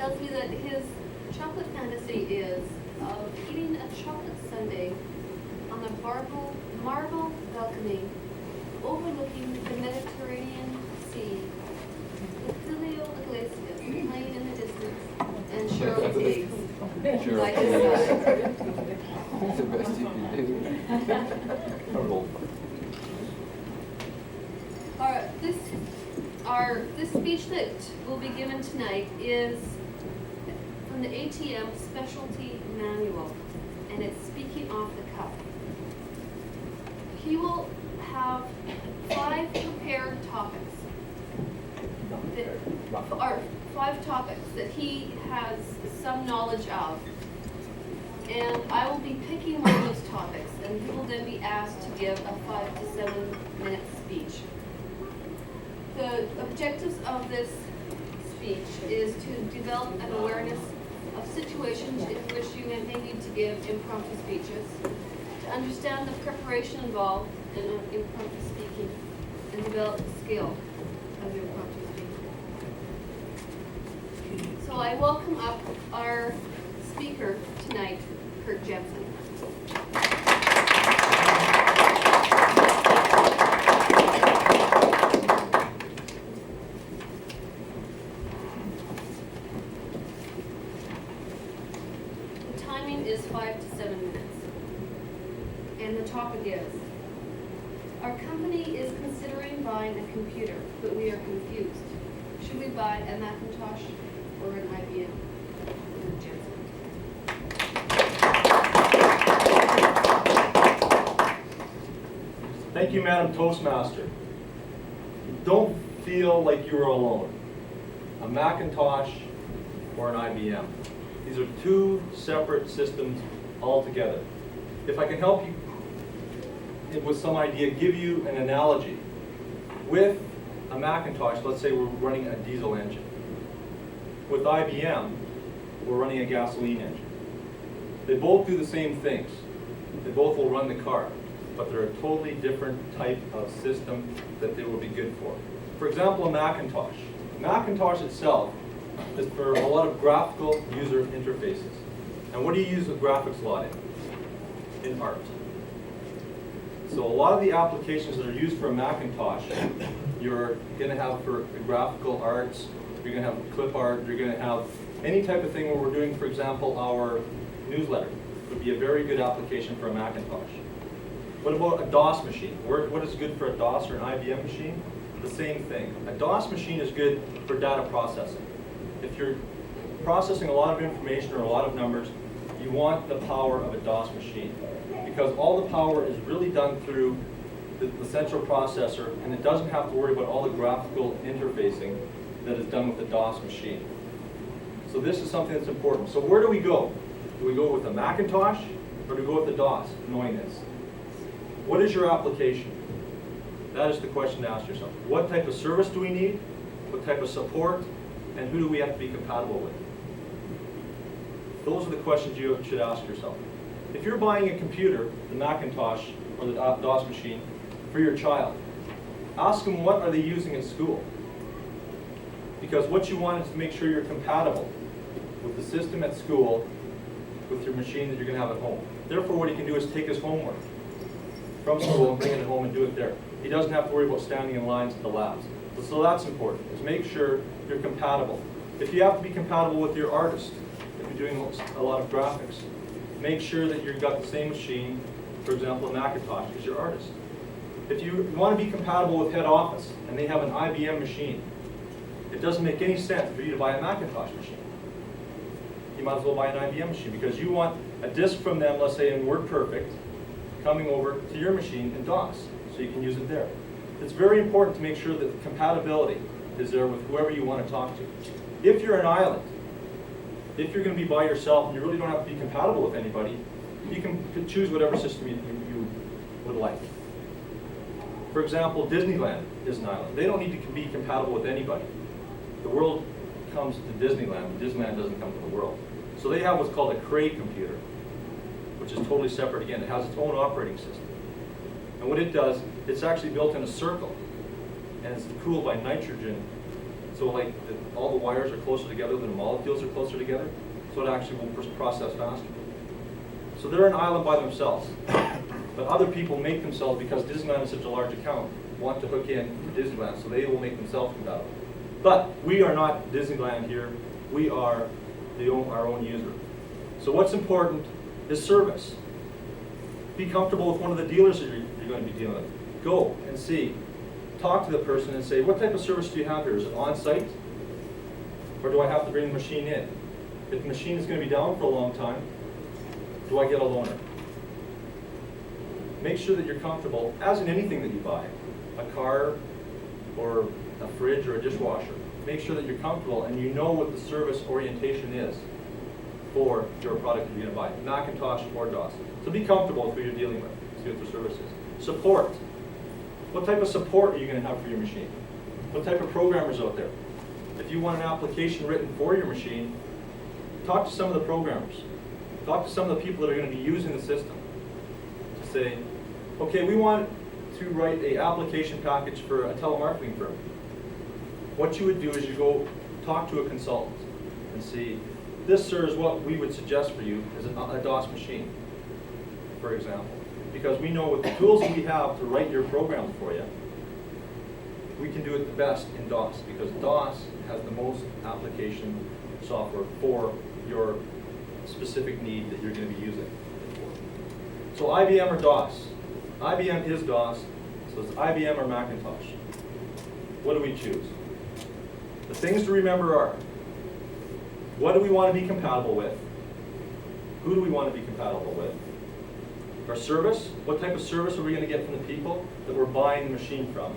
tells me that his chocolate fantasy is of eating a chocolate sundae on a marble balcony overlooking the Mediterranean Sea, with Julio Iglesias playing in the distance, and Cheryl Teagues by his side. That's the best you can do. This speech that will be given tonight is from the ATM Specialty Manual, and it's speaking off the cuff. He will have 5 prepared topics, or 5 topics that he has some knowledge of. And I will be picking one of those topics, and he will then be asked to give a 5 to 7 minute speech. The objectives of this speech is to develop an awareness of situations in which you may need to give impromptu speeches, to understand the preparation involved in impromptu speaking, and develop the skill of impromptu speaking. So I welcome up our speaker tonight, Kurt Jensen. The timing is 5 to 7 minutes. And the topic is, our company is considering buying a computer, but we are confused. Should we buy a Macintosh or an IBM? Kurt Jensen. Thank you, Madam Toastmaster. Don't feel like you are alone. A Macintosh or an IBM. These are 2 separate systems altogether. If I can help you with some idea, give you an analogy. With a Macintosh, let's say we're running a diesel engine. With IBM, we're running a gasoline engine. They both do the same things. They both will run the car, but they're a totally different type of system that they will be good for. For example, a Macintosh. Macintosh itself is for a lot of graphical user interfaces. And what do you use a graphics a lot in? In art. So a lot of the applications that are used for a Macintosh, you're going to have for the graphical arts, you're going to have clip art, you're going to have any type of thing where we're doing, for example, our newsletter would be a very good application for a Macintosh. What about a DOS machine? What is good for a DOS or an IBM machine? The same thing. A DOS machine is good for data processing. If you're processing a lot of information or a lot of numbers, you want the power of a DOS machine, because all the power is really done through the central processor, and it doesn't have to worry about all the graphical interfacing that is done with the DOS machine. So this is something that's important. So where do we go? Do we go with the Macintosh or do we go with the DOS, knowing this? What is your application? That is the question to ask yourself. What type of service do we need? What type of support? And who do we have to be compatible with? Those are the questions you should ask yourself. If you're buying a computer, the Macintosh or the DOS machine, for your child, ask them what are they using at school. Because what you want is to make sure you're compatible with the system at school with your machine that you're going to have at home. Therefore, what he can do is take his homework from school and bring it home and do it there. He doesn't have to worry about standing in lines at the labs. So that's important, is make sure you're compatible. If you have to be compatible with your artist, if you're doing a lot of graphics, make sure that you've got the same machine, for example, a Macintosh, as your artist. If you want to be compatible with head office and they have an IBM machine, it doesn't make any sense for you to buy a Macintosh machine. You might as well buy an IBM machine, because you want a disk from them, let's say in WordPerfect, coming over to your machine in DOS, so you can use it there. It's very important to make sure that the compatibility is there with whoever you want to talk to. If you're an island, if you're going to be by yourself and you really don't have to be compatible with anybody, you can choose whatever system you would like. For example, Disneyland is an island. They don't need to be compatible with anybody. The world comes to Disneyland, but Disneyland doesn't come to the world. So they have what's called a Cray computer, which is totally separate again. It has its own operating system. And what it does, it's actually built in a circle, and it's cooled by nitrogen. So like all the wires are closer together than the molecules are closer together, so it actually will process faster. So they're an island by themselves. But other people make themselves, because Disneyland is such a large account, want to hook in to Disneyland, so they will make themselves compatible. But we are not Disneyland here. We are our own user. So what's important is service. Be comfortable with one of the dealers that you're going to be dealing with. Go and see. Talk to the person and say, what type of service do you have here? Is it on-site? Or do I have to bring the machine in? If the machine is going to be down for a long time, do I get a loaner? Make sure that you're comfortable, as in anything that you buy, a car or a fridge or a dishwasher. Make sure that you're comfortable and you know what the service orientation is for your product that you're going to buy, Macintosh or DOS. So be comfortable with who you're dealing with, see what the service is. Support. What type of support are you going to have for your machine? What type of programmers out there? If you want an application written for your machine, talk to some of the programmers. Talk to some of the people that are going to be using the system to say, okay, we want to write an application package for a telemarketing firm. What you would do is you go talk to a consultant and see, this, sir, is what we would suggest for you as a DOS machine, for example. Because we know with the tools that we have to write your programs for you, we can do it the best in DOS, because DOS has the most application software for your specific need that you're going to be using. So IBM or DOS? IBM is DOS, so it's IBM or Macintosh. What do we choose? The things to remember are, what do we want to be compatible with? Who do we want to be compatible with? Our service, what type of service are we going to get from the people that we're buying the machine from?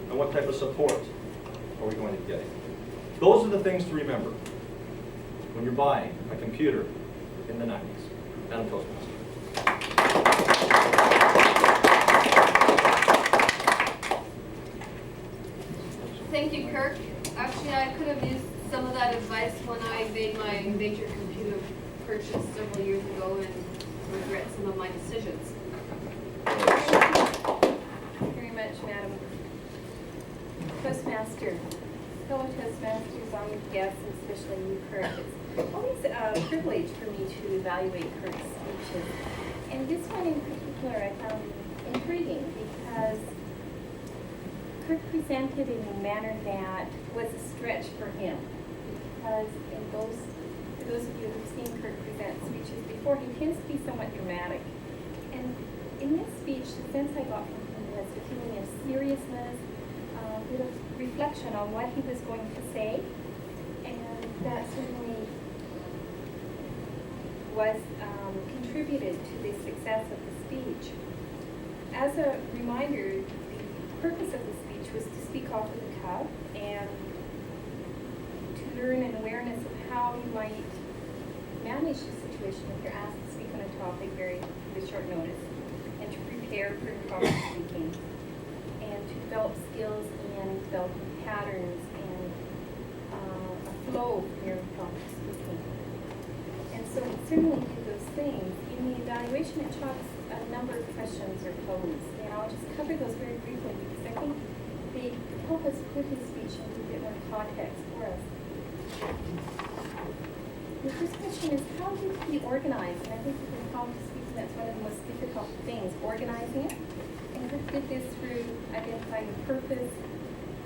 And what type of support are we going to be getting? Those are the things to remember when you're buying a computer in the 90s and a Toastmaster. Thank you, Kirk. Actually, I could have used some of that advice when I made my major computer purchase several years ago and regret some of my decisions. Thank you very much, Madam Toastmaster. Fellow Toastmasters, all your guests, and especially you, Kirk. It's always a privilege for me to evaluate Kirk's speeches. And this one in particular I found intriguing because Kirk presented in a manner that was a stretch for him. Because for those of you who've seen Kirk present speeches before, he tends to be somewhat dramatic. And in this speech, the sense I got from him was a feeling of seriousness, a bit of reflection on what he was going to say, and that certainly was contributed to the success of the speech. As a reminder, the purpose of the speech was to speak off of the cuff and to learn an awareness of how you might manage the situation if you're asked to speak on a topic with short notice, and to prepare for public speaking, and to develop skills in developing patterns and a flow from your public speaking. And so we certainly do those things. In the evaluation, it talks a number of questions are posed, and I'll just cover those very briefly because I think they help us put his speech into a bit more context for us. The first question is, how did he organize? And I think that in public speaking, that's one of the most difficult things, organizing it. And Kirk did this through identifying the purpose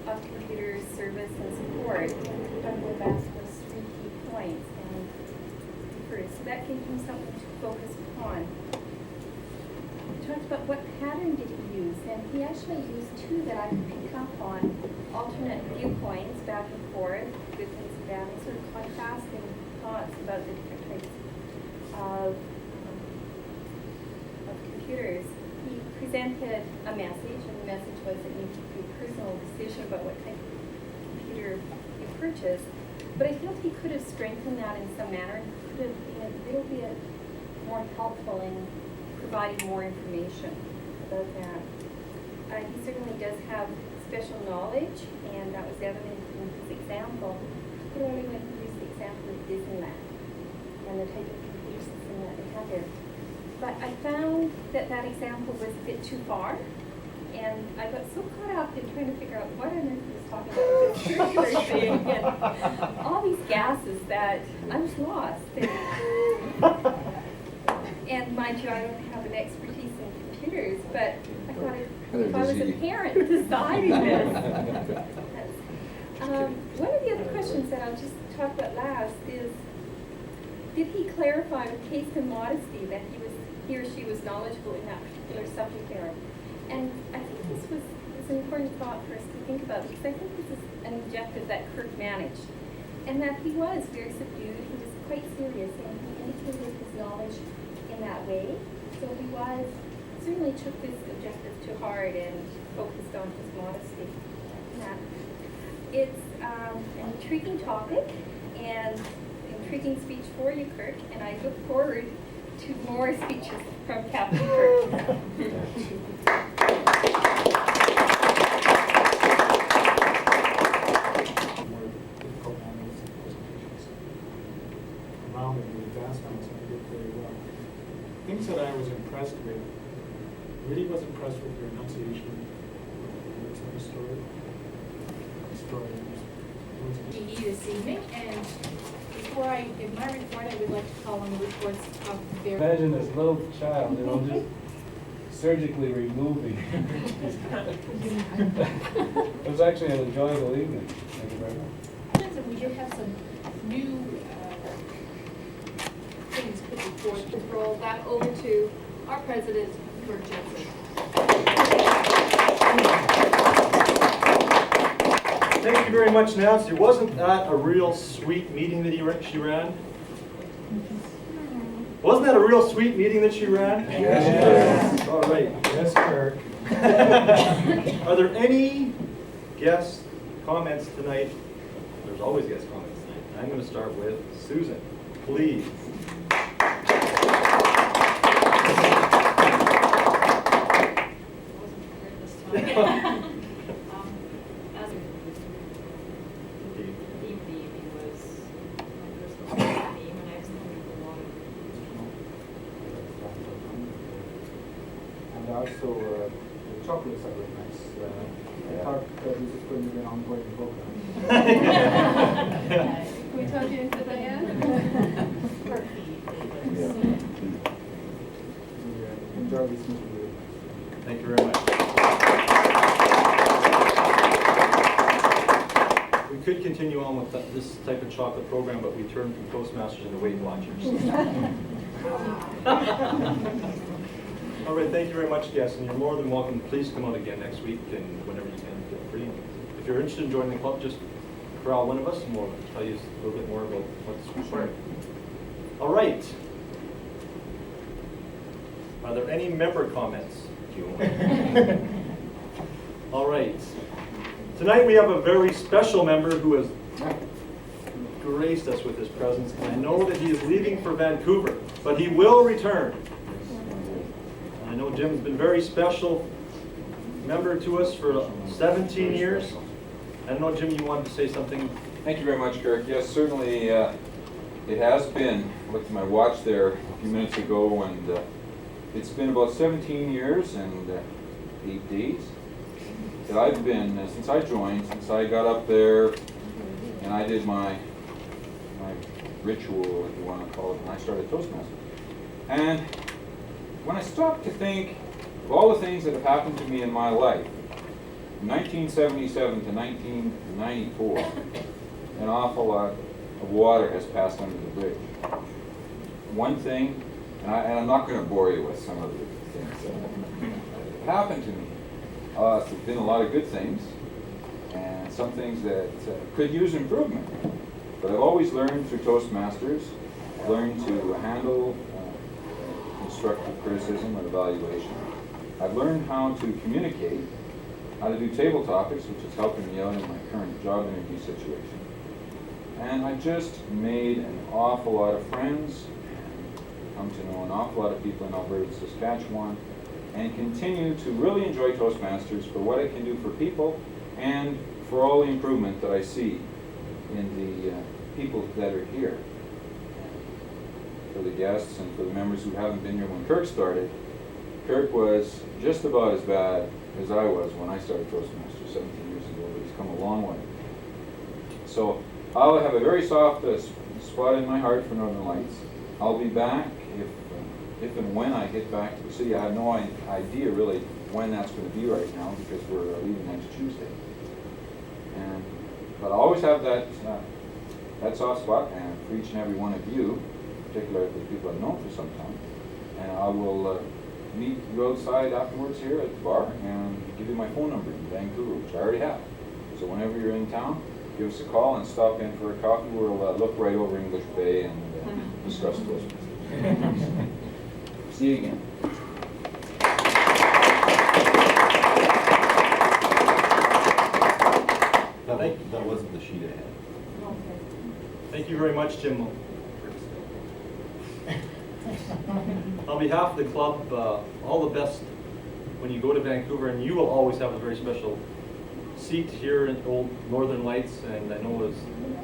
of computer service and support. And Dr. Bass was 3 key points. And first, so that gave him something to focus upon. We talked about what pattern did he use, and he actually used 2 that I could pick up on: alternate viewpoints, back and forth, good things and bad things, sort of contrasting thoughts about the different types of computers. He presented a message, and the message was that you make a personal decision about what type of computer you purchase. But I felt he could have strengthened that in some manner, and could have been a little bit more helpful in providing more information about that. He certainly does have special knowledge, and that was evident in his example, particularly when he used the example of Disneyland and the type of computer system that they have there. But I found that example was a bit too far, and I got so caught up in trying to figure out what on earth was talking about the circular thing and all these gases that I was lost. And mind you, I don't have an expertise in computers, but I thought if I was a parent deciding this. One of the other questions that I'll just talk about last is, did he clarify with taste and modesty that he or she was knowledgeable in that particular subject area? And I think this was an important thought for us to think about, because I think this is an objective that Kirk managed, and that he was very subdued, he was quite serious, and he indicated his knowledge in that way. So he certainly took this objective to heart and focused on his modesty. It's an intriguing topic and intriguing speech for you, Kirk, and I look forward to more speeches from Captain Kirk. More difficult manuals and presentations around it, the advanced ones, and I did very well. Things that I was impressed with, really was impressed with your enunciation of the story. GE this evening, and before I give my report, I would like to call on the reports of their. Imagine this little child, just surgically removing. It was actually an enjoyable evening. Thank you very much. And we do have some new things put before. To roll back over to our president, Kirk Jensen. Thank you very much, Nancy. Wasn't that a real sweet meeting that she ran? Wasn't that a real sweet meeting that she ran? Yes. All right. Yes, Kirk. Are there any guest comments tonight? There's always guest comments tonight. I'm going to start with Susan. Please. And also, the chocolates are very nice. I thought that this is going to be an ongoing program. Can we talk you into Diane? We enjoy this meeting very much. Thank you very much. We could continue on with this type of chocolate program, but we turn from Toastmasters into Weight Watchers. All right, thank you very much, guests, and you're more than welcome. Please come out again next week, and whenever you can, feel free. If you're interested in joining the club, just corral one of us, and we'll tell you a little bit more about what's required. All right. Are there any member comments? All right. Tonight we have a very special member who has graced us with his presence, and I know that he is leaving for Vancouver, but he will return. I know Jim's been a very special member to us for 17 years. I don't know, Jim, you wanted to say something? Thank you very much, Derrick. Yes, certainly it has been. I looked at my watch there a few minutes ago, and it's been about 17 years and 8 days that I've been, since I joined, since I got up there and I did my ritual, if you want to call it, when I started Toastmaster. And when I stopped to think of all the things that have happened to me in my life, from 1977 to 1994, an awful lot of water has passed under the bridge. One thing, and I'm not going to bore you with some of the things that happened to me. There's been a lot of good things, and some things that could use improvement. But I've always learned through Toastmasters, learned to handle constructive criticism and evaluation. I've learned how to communicate, how to do table topics, which is helping me out in my current job interview situation. And I just made an awful lot of friends, come to know an awful lot of people in Alberta, Saskatchewan, and continue to really enjoy Toastmasters for what it can do for people and for all the improvement that I see in the people that are here. For the guests and for the members who haven't been here when Kirk started, Kirk was just about as bad as I was when I started Toastmasters 17 years ago, but he's come a long way. So I'll have a very soft spot in my heart for Northern Lights. I'll be back if and when I get back to the city. I have no idea really when that's going to be right now because we're leaving next Tuesday. But I always have that soft spot, and for each and every one of you, particularly the people I've known for some time. And I will meet you outside afterwards here at the bar and give you my phone number in Vancouver, which I already have. So whenever you're in town, give us a call and stop in for a coffee. We'll look right over English Bay and discuss those. See you again. That wasn't the sheet I had. Thank you very much, Jim. On behalf of the club, all the best when you go to Vancouver, and you will always have a very special seat here in Old Northern Lights, and I know as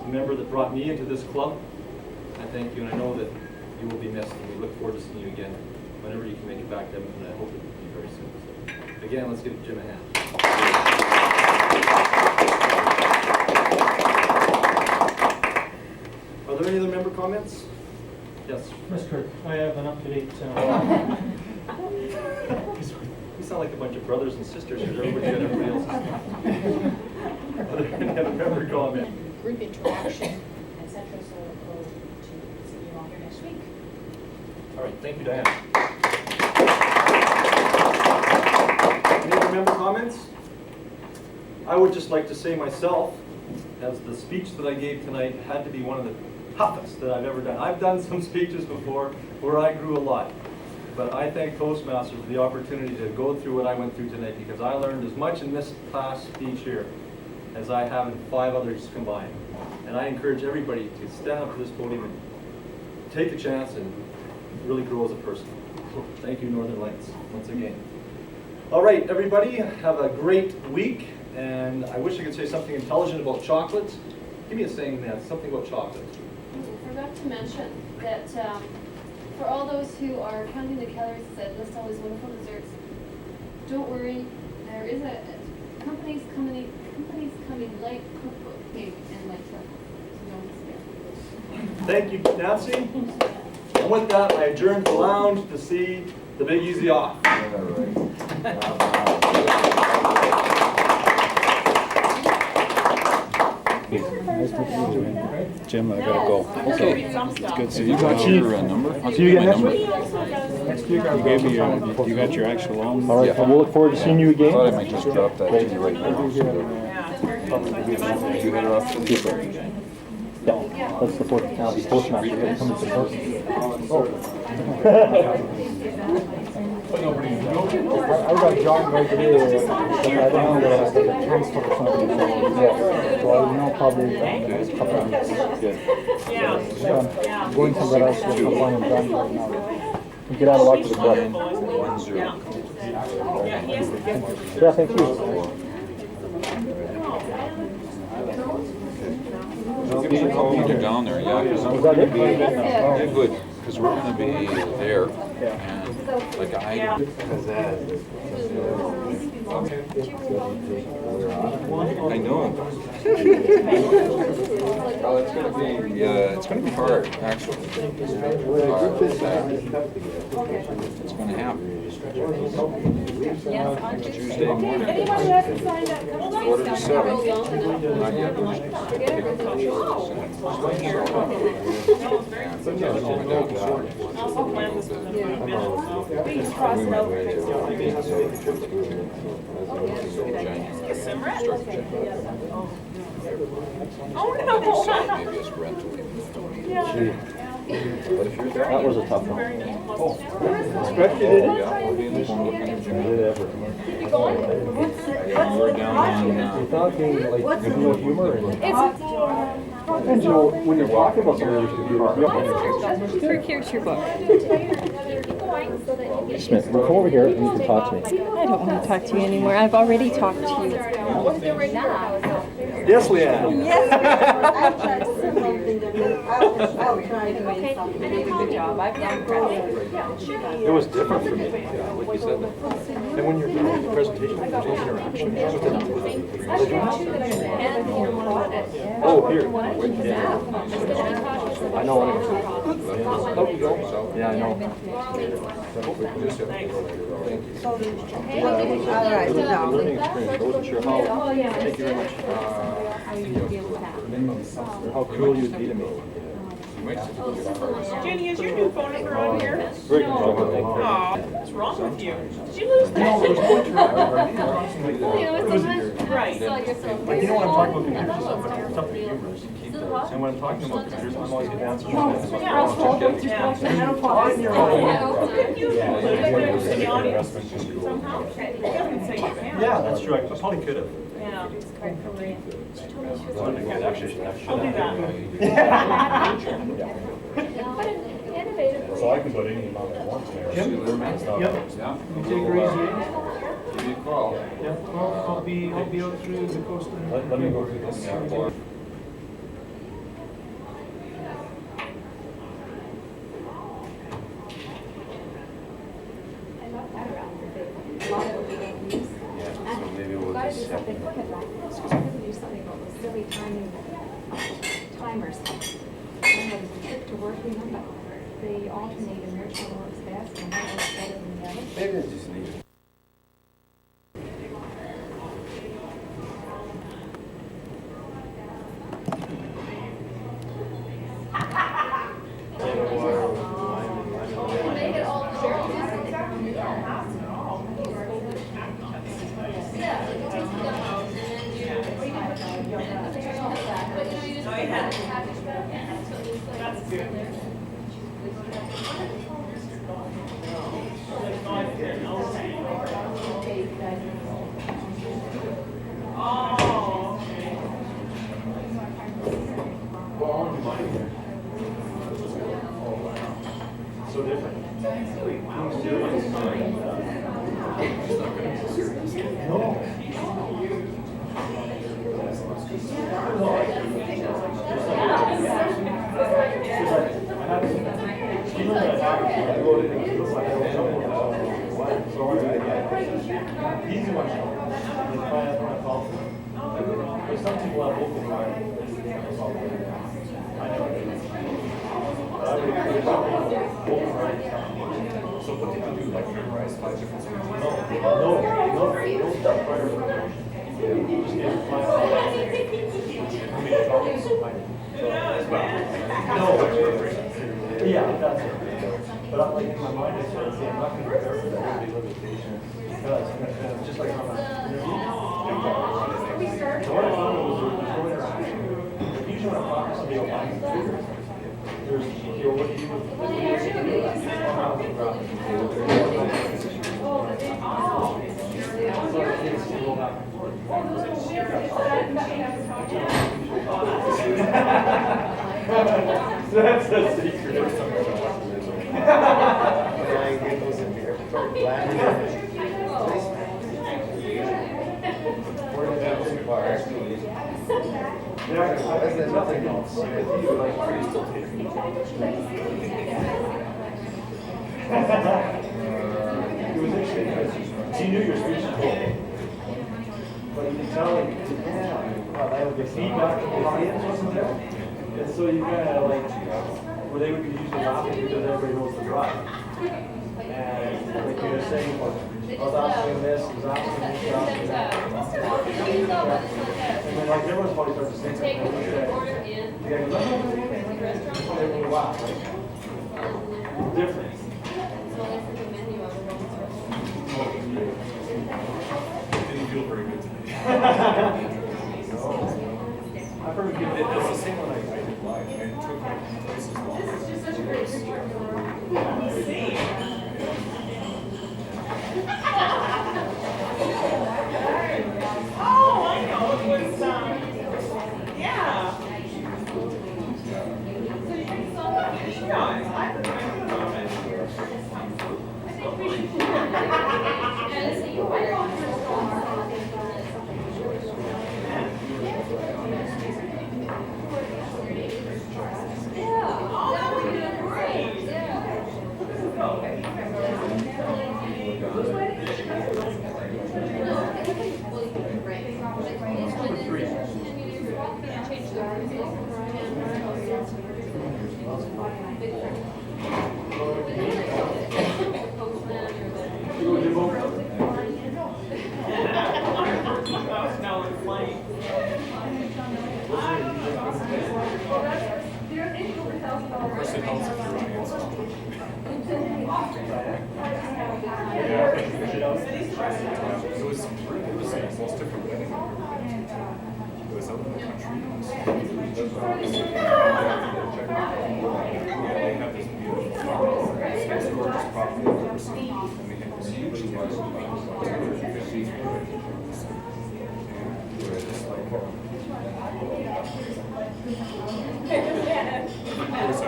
a member that brought me into this club, I thank you, and I know that you will be missed, and we look forward to seeing you again whenever you can make it back to Edmonton, and I hope it will be very soon. So, again, let's give Jim a hand. Are there any other member comments? Yes. Mr. I have an up-to-date. We sound like a bunch of brothers and sisters here. Everybody got everybody else's. Are there any other member comment? Group interaction, et cetera, so we'll go to see you all here next week. All right, thank you, Diane. Any other member comments? I would just like to say myself, as the speech that I gave tonight had to be one of the toughest that I've ever done. I've done some speeches before where I grew a lot, but I thank Toastmasters for the opportunity to go through what I went through tonight, because I learned as much in this class speech here as I have in 5 others combined. And I encourage everybody to stand up to this podium and take a chance and really grow as a person. Thank you, Northern Lights, once again. All right, everybody, have a great week. And I wish I could say something intelligent about chocolate. Give me a saying, Ned, something about chocolate. I forgot to mention that for all those who are counting the calories that list all these wonderful desserts, don't worry, there is a companies coming like cookbook cake and like chocolate, so don't despair. Thank you, Nancy. And with that, I adjourn the lounge to see the Big Easy off. Jim, I gotta go. Okay. It's good seeing You got your number? I'll give you my number. You gave me your, you got your actual loan? All right, we'll look forward to seeing you I again. thought I might just drop that to you right now. You head off to the people. Yeah, let's support the town. Toastmaster, you gotta come and support. I got John right today, but I don't know whether it's like a transfer or something, so so I'll know probably in a couple of weeks. I'm going somewhere else, with one and done right now. You get out of luck with the brother. 1-0. Yeah, thank you. When you're down there, yeah, because I'm Was that it? yeah, good, because we're gonna be there, and like I know. Well, it's gonna be hard, actually. It's gonna happen. Tuesday morning. Anybody hasn't signed up? 6:45. Not yet. Maybe it's rental. But if you're there, That was a tough one. Expected it. Yeah, we'll be in the phone looking at Jimmy. Yeah, we're down on, You're talking like with humor and. And you know, when you're talking about something, Here's your book. Smith, come over here and you can talk to me. I don't want to talk to you anymore. I've already talked to you. Yes, Leanne. Yes. Okay, you did a good job. I've been impressed. It was different for me, like you said. And when you're doing the presentation, there's no interaction with the numbers. Oh, here. I know what it is. Oh, you go. Yeah, I know. Learning experience. I wasn't sure how. Thank you very much. How cool you'd be to me. Jenny, is your new phone number on here? Very comfortable. Aw, what's wrong with you? Did you lose that? Right. Like, you know when I'm talking about computers, something humorous. And when I'm talking about computers, I'm always getting answers. Yeah. Yeah, that's true. I probably could have. Yeah. Actually, I'll do that. So I can put any amount I want there. Yep. Yeah. You take her easy. Give me a call. Yep, well, I'll be out through the coast. Let me go through this. So maybe we'll just have to. Do something about those silly timers. I had a trip to work, remember? They alternate in which one works best and one works better than the other. Maybe I just need it. So different. Easy one. Some people have open mind. So what did you do, like memorize 5 different speeches? No. Just get 5 No. Yeah, that's it. But I'm like, in my mind, I started saying, I'm not going to prepare for that every limitation. Because it's just like on an interview. So what I found was there's no interaction. Usually when I'm talking to somebody online, there's, what do you do with That's a secret. There's nothing else. It was interesting because he knew your speech was cool. But you can tell, like, the feedback from the audience wasn't there. And so you kind of like, where they would be usually laughing because everybody knows the drive. And like you were saying, I was asking this, I was asking this, and then like everyone's probably starts to say something. The guy goes, oh, everyone laugh, right? Different. Didn't feel very good today. I've heard people, it's the same one I did live, and it took me twice as long. This is just such a great picture. Oh, I know, it was, yeah. It was the most different wedding I've ever been to. It was out in the country. Yeah, they have this beautiful farm. It's the most gorgeous property I've ever seen. And they had this huge house with about 250 acres. And it was just like, it was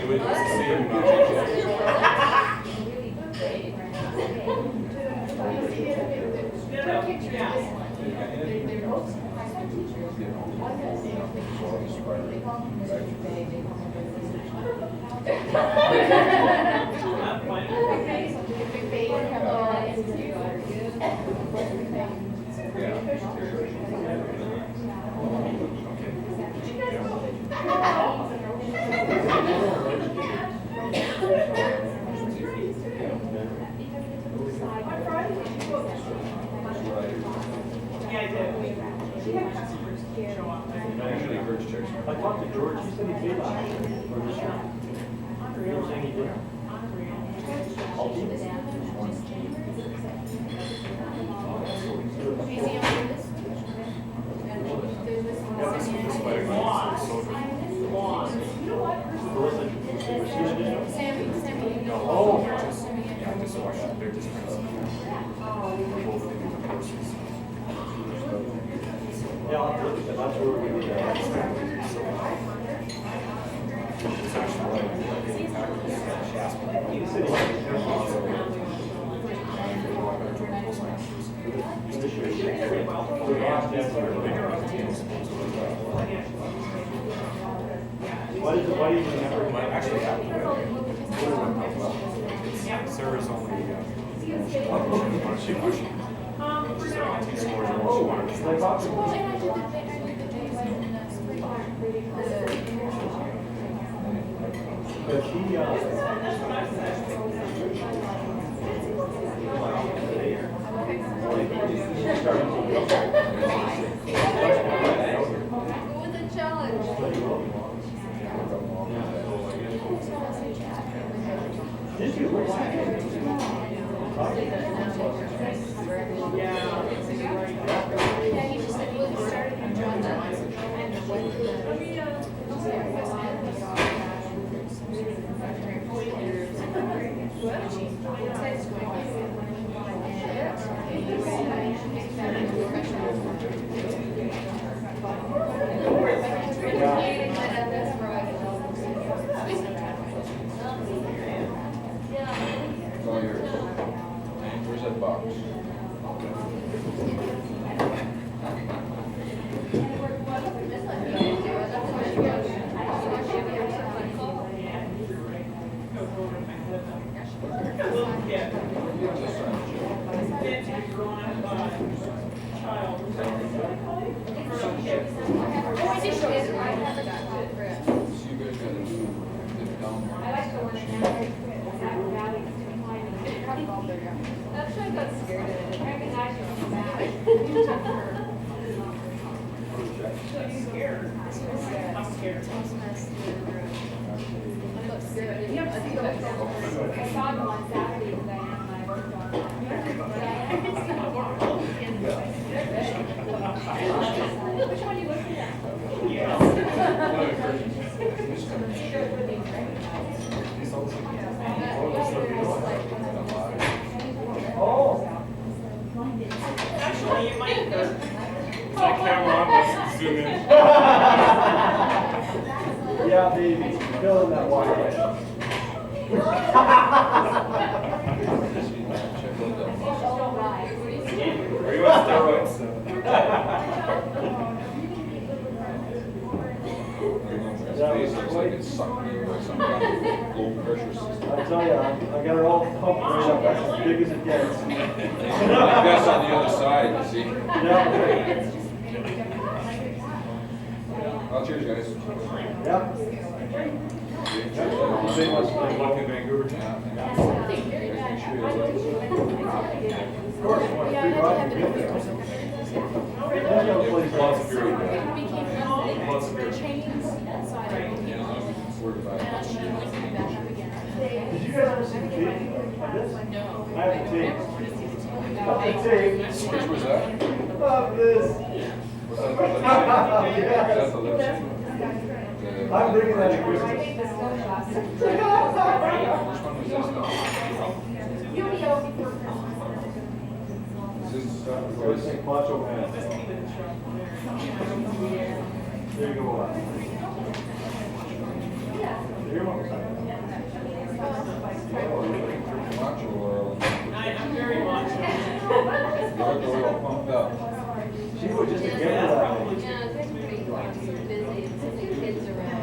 it was the same Actually, Hurst checks. I talked to George, he said he paid last year, or this year. You were saying he did? Oh. Yeah, dishwasher. They're just both in the courses. Yeah, I'll have to look at that, that's where we did that. It's actually she asked me. He said he had to What is it, why do you remember? Well, actually, after it's Sarah's only, she's at 18 stores and she wanted to. But he, Go with the challenge. did you? Yeah, he just said he was started in Georgia. It's all yours. Where's that box? Actually, I got scared of it. I'm scared. I saw them on Saturday because I am my work on. Which one are you looking at? Actually, it might hurt. That camera on, let's zoom in. Yeah, baby, fill in that water. Are you on steroids? His face looks like it's sucked in by some kind of low pressure system. I tell you, I got it all pumped right up, that's as big as it gets. Like that's on the other side, you see. Yeah. Oh, cheers, guys. Yeah. You say what's like luck in Vancouver? Of course, you want a free ride, you get there. Then you have a place lots of beer. Lots of beer. Yeah, as long as this? No. I have the tape. I have the tape. Which was that? Love this. Was that the lip sync? Was that the lip sync? I'm bringing that to Christmas. Which one was this though? Is this, First thing, Macho Man. There you go. Here, one more time. macho oil? I'm very macho. You look a little pumped up. She was just a gift that. Yeah, it's pretty busy, and so many kids around.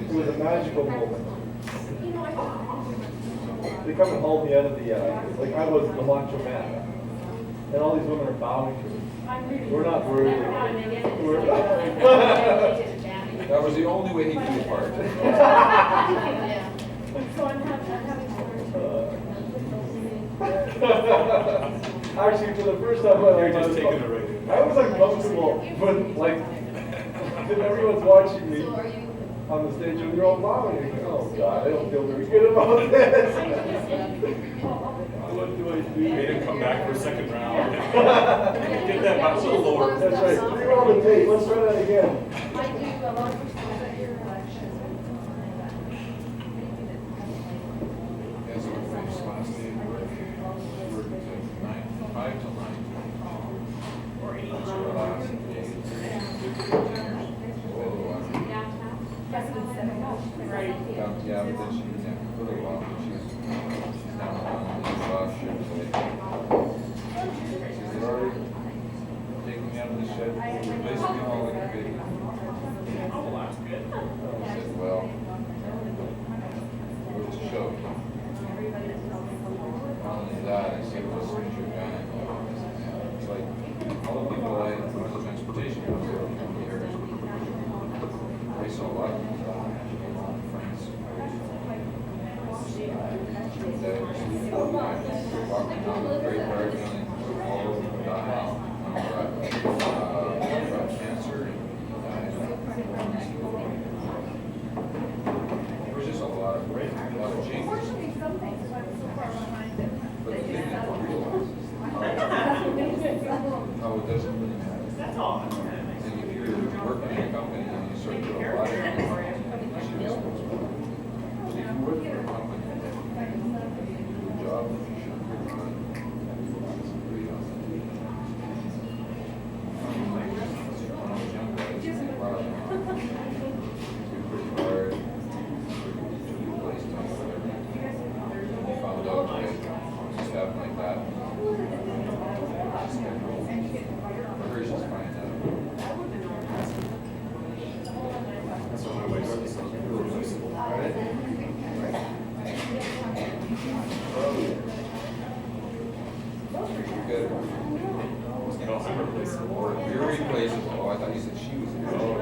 It was a magical moment. They come and hold me out of the, like I was the macho man. And all these women are bowing to me. We're not worthy. We're That was the only way he could be part. Actually, for the first time, I was uncomfortable with like, everyone's watching me So are you, on the stage and they're all bowing. And you're like, oh God, I don't feel very good about this. What do I do? Made him come back for a second round. Get that much lower. That's right. Reroll the tape. Let's try that again. I do a lot of Yes, we finished last day of work. We worked at 5 till 9. Or 8. That was our last day. 15 years. Oh, Right. yeah, but then she was in for a little while. She's now on the last shift today. She's already taking me out of the shed, replacing me all like a baby. Oh, well, that's good. I said, well, it was a show. Not only that, I said, well, as soon as you're done, it's like all the people I went to the transportation house over the years. I saw a lot of friends. That walking down the great park, all over the dial. Got cancer and died. There was just a lot of changes. But the thing is to realize how it doesn't really matter. That's all. And if you're working in a company and you start doing a lot of things, you're responsible. But if you work for a company, your job, you should work on it. It's pretty awesome. When I was younger, I used to think, wow, you're pretty hard, you waste time, whatever. And you found out that it just happened like that. Or it's just find out. That's what my wife says. You're replaceable. Good. No, I'm replaceable. You're replaceable. Oh, I thought you said she was replaceable.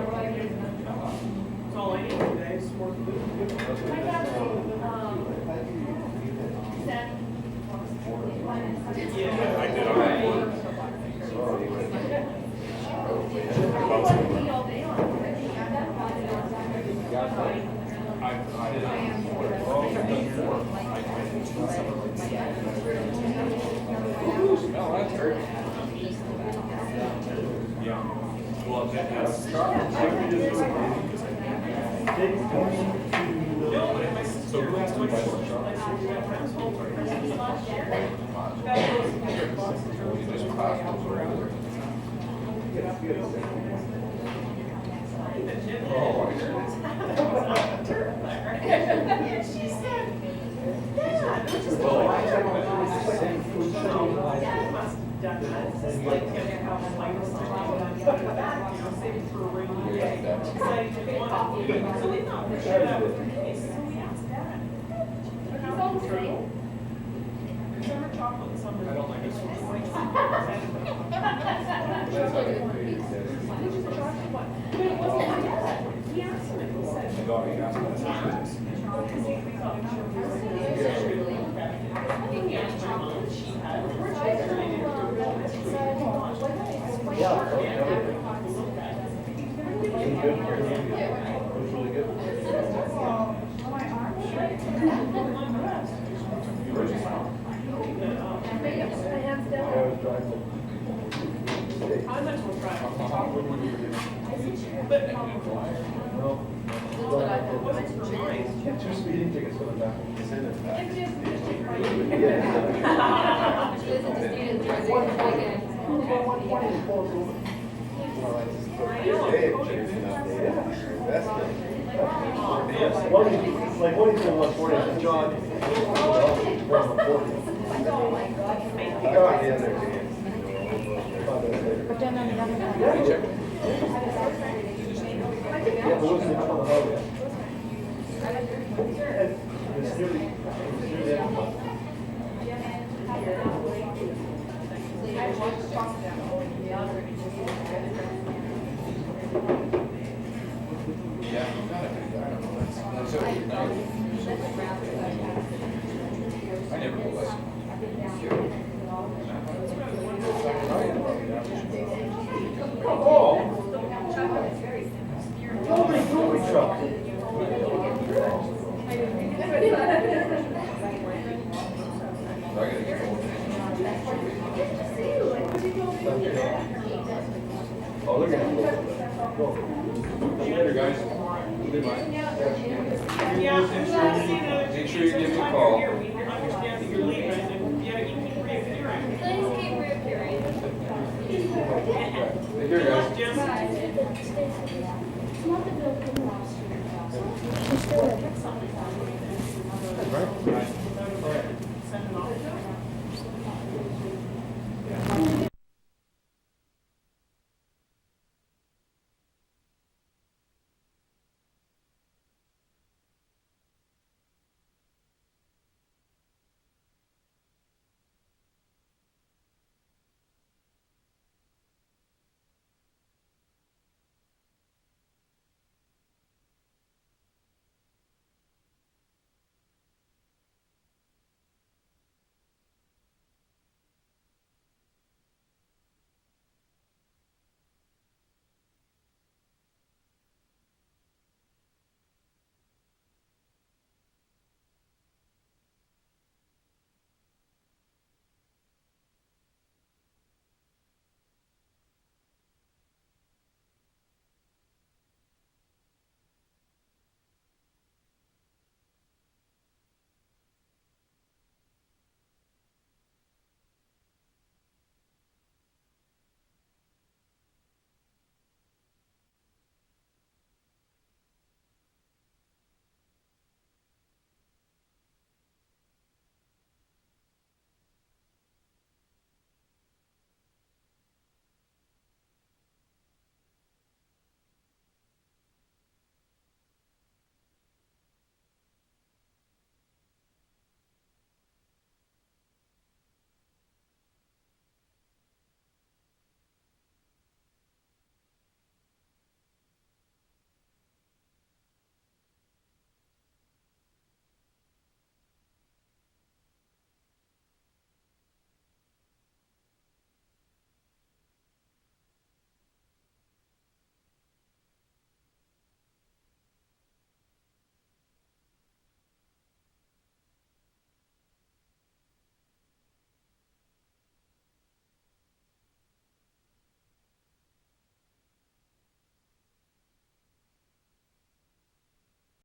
That's all I need today is more food. Yeah. I did on my board. I did on my board. Oh, I've done 4. Smell that hurt. Yeah. Well, that's. So who asked my question? You just passed those over. Oh, I heard it. She said, yeah, this is Dad must have done that. It's just like getting out of life or something. Saving for a rainy day. She's like, so we thought for sure that was the case. So we asked Dad. He's all the same. Summer chocolate and summer. I don't like this one. But it wasn't my dad. He asked him, he said. My daughter asked me this. Yeah. That's what I have. Two speeding tickets for the back. She lives in the state of Jersey, Like one of them was 40, and John. But then on the other hand. Yeah, but what's the trouble about it? It's nearly, I never go listen. oh! Nobody told me truck. Oh, they're gonna go. Later, guys. Goodbye. Yeah, I'm not seeing another. Make sure you give me a call. Here, we understand that you're leaving, and yeah, you keep reappearing. Please keep reappearing. Take care, guys. Jim. She's still at